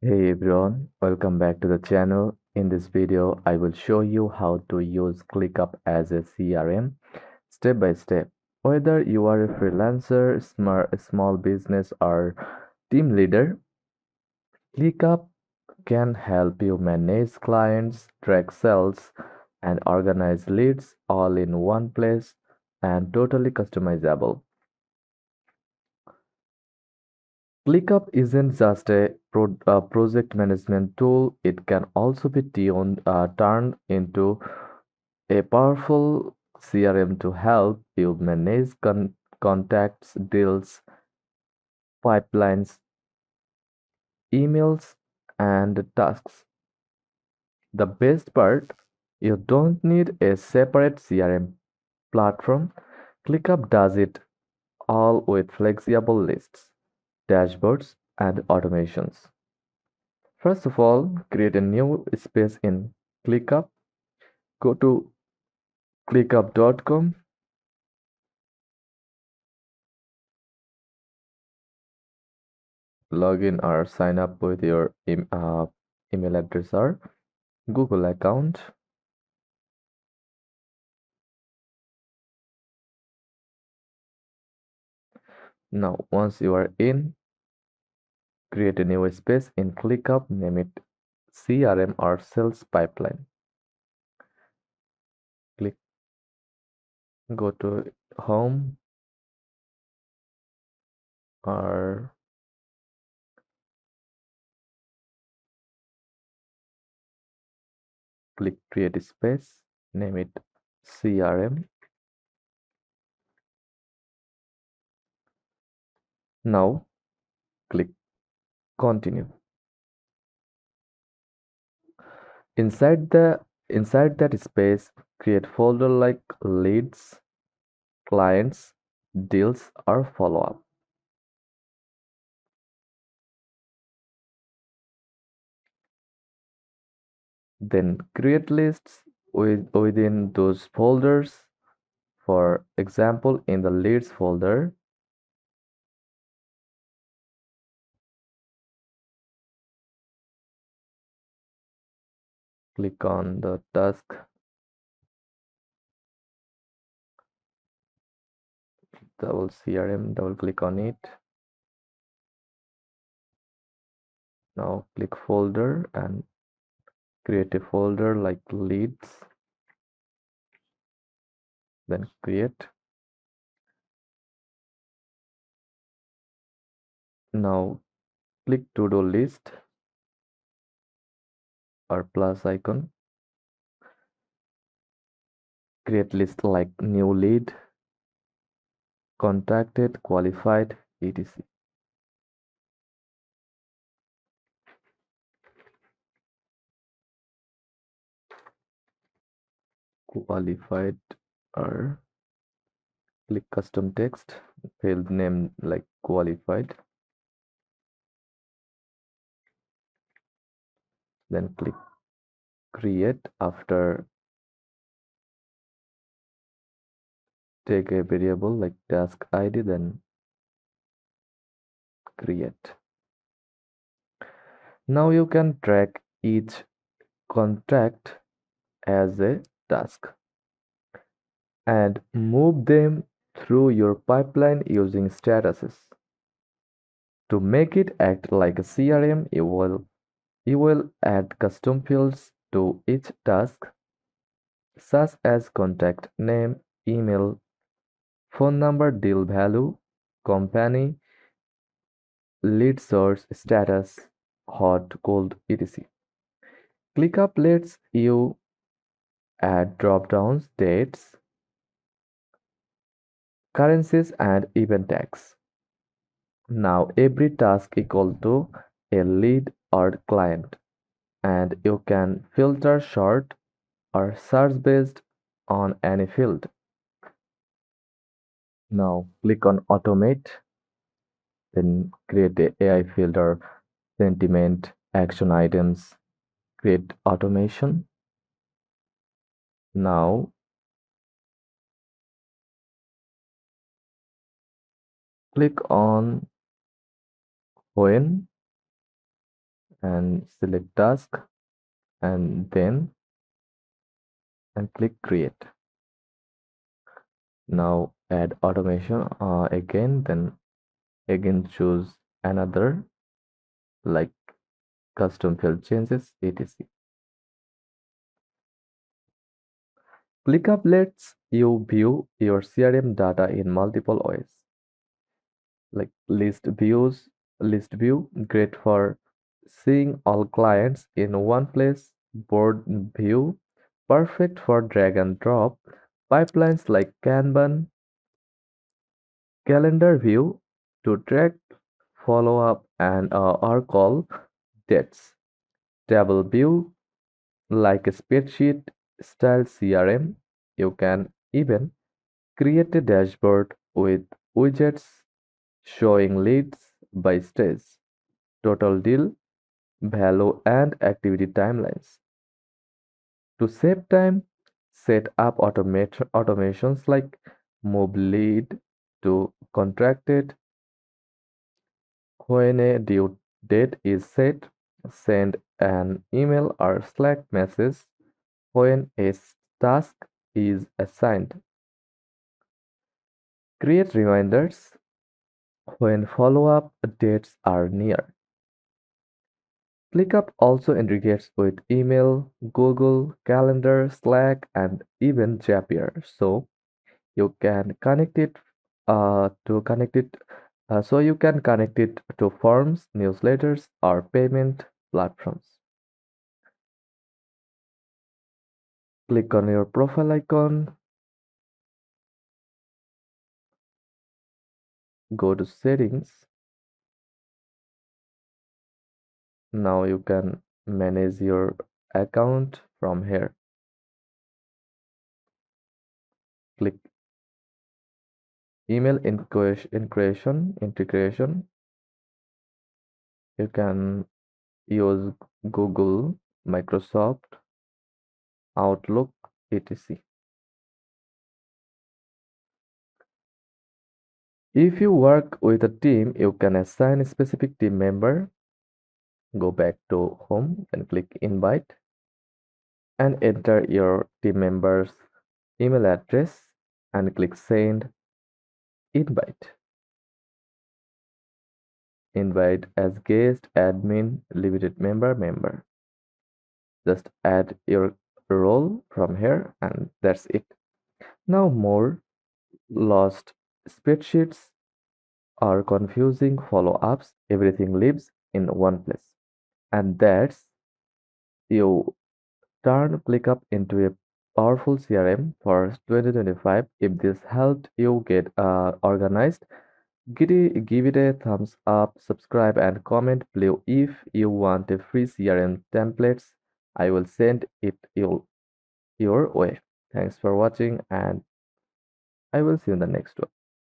Hey everyone, welcome back to the channel. In this video, I will show you how to use ClickUp as a CRM step by step. Whether you are a freelancer, small business, or team leader, ClickUp can help you manage clients, track sales, and organize leads all in one place and totally customizable. ClickUp isn't just a project management tool, it can also be turned into a powerful CRM to help you manage contacts, deals, pipelines, emails, and tasks. The best part, you don't need a separate CRM platform. ClickUp does it all with flexible lists, dashboards, and automations. First of all, create a new space in ClickUp. Go to clickup.com, log in or sign up with your email address or Google account. Now, once you are in, create a new space in ClickUp, name it CRM or Sales Pipeline. Click, go to Home or click Create Space, name it CRM. Now, click Continue. Inside the inside that space, create folder like leads, clients, deals, or follow-up. Then create lists within those folders. For example, in the leads folder, click on the task, double CRM, double click on it. Now click folder and create a folder like leads, then create. Now click to-do list or plus icon, create list like new lead, contacted, qualified, etc. Qualified or click custom text, field name like qualified, then click create. After, take a variable like task ID, then create. Now you can track each contact as a task and move them through your pipeline using statuses. To make it act like a CRM, you will add custom fields to each task, such as contact name, email, phone number, deal value, company, lead source, status, hot, cold, etc. ClickUp lets you add drop-downs, dates, currencies, and event tags. Now every task equal to a lead or client, and you can filter short or search based on any field. Now click on automate, then create a AI filter, sentiment, action items, create automation. Now click on when and select task and then and click create. Now add automation again, then again choose another like custom field changes, etc. ClickUp lets you view your CRM data in multiple ways, like list view, great for seeing all clients in one place, board view, perfect for drag and drop, pipelines like Kanban, calendar view to track, follow up, and or call dates, table view like a spreadsheet style CRM. You can even create a dashboard with widgets showing leads by stage, total deal value, and activity timelines. To save time, set up automations like move lead to contracted when a due date is set, send an email or Slack message when a task is assigned, create reminders when follow-up dates are near. ClickUp also integrates with email, Google Calendar, Slack, and even Zapier, so you can connect it to connect it so you can connect it to forms, newsletters, or payment platforms. Click on your profile icon, go to settings. Now you can manage your account from here. Click email integration. You can use Google, Microsoft, Outlook, etc. If you work with a team, you can assign a specific team member. Go back to home and click invite and enter your team member's email address and click send invite. Invite as guest, admin, limited member. Just add your role from here and that's it. Now more lost spreadsheets or confusing follow-ups, everything lives in one place. And that's you turn ClickUp into a powerful CRM for 2025. If this helped you get organized, give it a thumbs up, subscribe, and comment below. If you want a free CRM templates, I will send it your way. Thanks for watching, and I will see you in the next one.